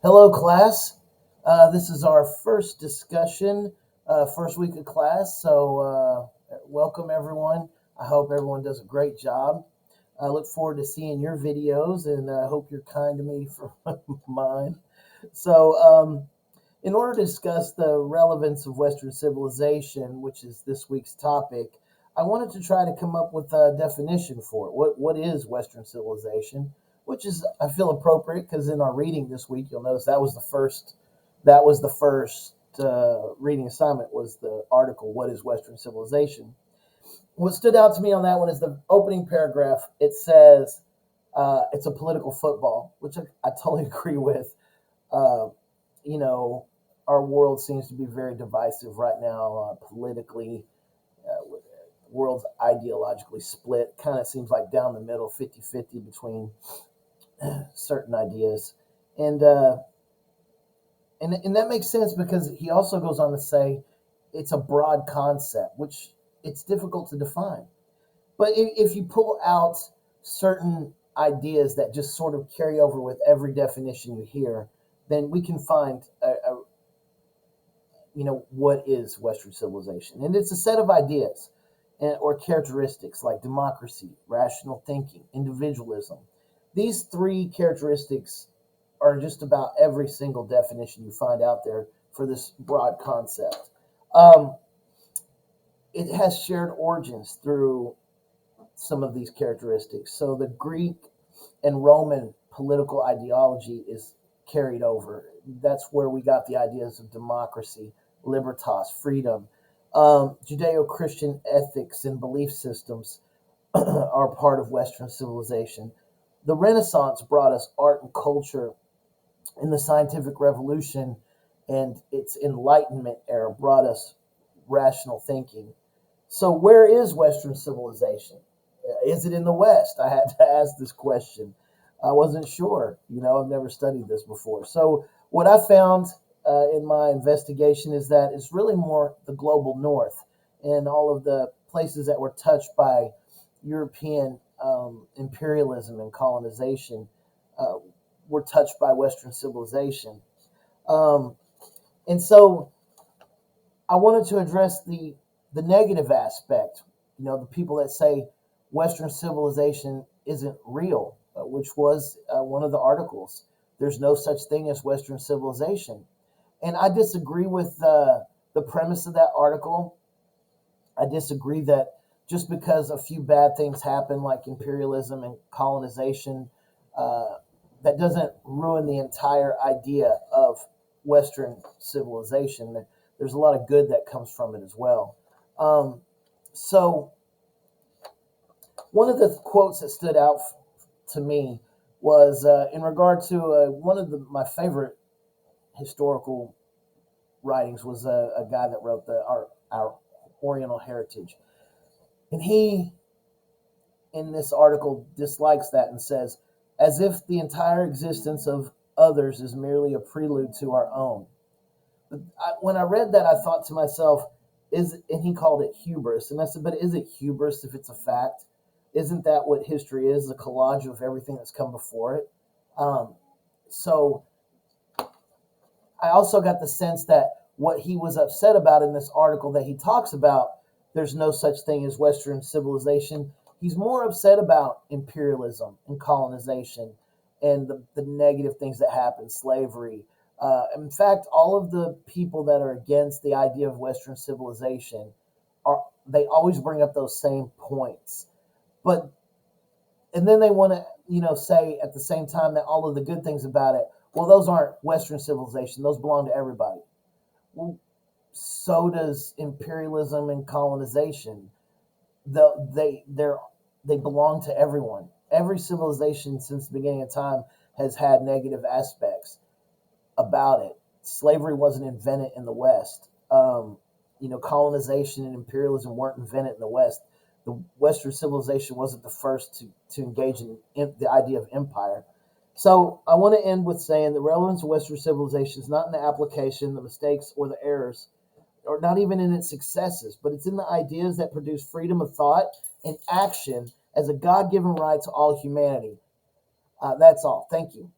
Hello, class. This is our first discussion, first week of class. Welcome everyone. I hope everyone does a great job. I look forward to seeing your videos, and I hope you're kind to me for mine. So, in order to discuss the relevance of Western civilization, which is this week's topic, I wanted to try to come up with a definition for it. What is Western civilization? Which is, I feel, appropriate because in our reading this week, you'll notice that was the first reading assignment, was the article "What is Western civilization?" What stood out to me on that one is the opening paragraph. It says it's a political football, which I totally agree with. Uh, you know, our world seems to be very divisive right now, politically. World's ideologically split. Kind of seems like down the middle, 50-50 between certain ideas. And, uh, and that makes sense because he also goes on to say it's a broad concept, which it's difficult to define. But if you pull out certain ideas that just sort of carry over with every definition you hear, then we can find what is Western civilization, and it's a set of ideas or characteristics like democracy, rational thinking, individualism. These three characteristics are just about every single definition you find out there for this broad concept. Um, it has shared origins through some of these characteristics. So the Greek and Roman political ideology is carried over. That's where we got the ideas of democracy, libertas, freedom. Judeo Christian ethics and belief systems are part of Western civilization. The Renaissance brought us art and culture, and the scientific revolution and its Enlightenment era brought us rational thinking. So, where is Western civilization? Is it in the West? I had to ask this question. I wasn't sure. I've never studied this before. So, what I found in my investigation is that it's really more the global North and all of the places that were touched by European imperialism and colonization uh, were touched by Western civilization. Um, and so I wanted to address the negative aspect. The people that say Western civilization isn't real, which was one of the articles. There's no such thing as Western civilization, and I disagree with the premise of that article. I disagree that just because a few bad things happen, like imperialism and colonization, uh, that doesn't ruin the entire idea of Western civilization. There's a lot of good that comes from it as well. Um, so, one of the quotes that stood out to me was in regard to one of my favorite historical writings was a guy that wrote our Oriental Heritage, and he in this article dislikes that and says, as if the entire existence of others is merely a prelude to our own. But when I read that, I thought to myself, and he called it hubris. And I said, but is it hubris if it's a fact? Isn't that what history is? A collage of everything that's come before it. Um, so I also got the sense that what he was upset about in this article that he talks about, there's no such thing as Western civilization. He's more upset about imperialism and colonization and the negative things that happen, slavery. In fact, all of the people that are against the idea of Western civilization they always bring up those same points. But and then they want to say at the same time that all of the good things about it, well, those aren't Western civilization, those belong to everybody. Well, so does imperialism and colonization. They belong to everyone. Every civilization since the beginning of time has had negative aspects about it. Slavery wasn't invented in the West. Colonization and imperialism weren't invented in the West. The Western civilization wasn't the first to engage in the idea of empire. So I want to end with saying the relevance of Western civilization is not in the application, the mistakes, or the errors, or not even in its successes, but it's in the ideas that produce freedom of thought and action as a God given right to all humanity. That's all. Thank you.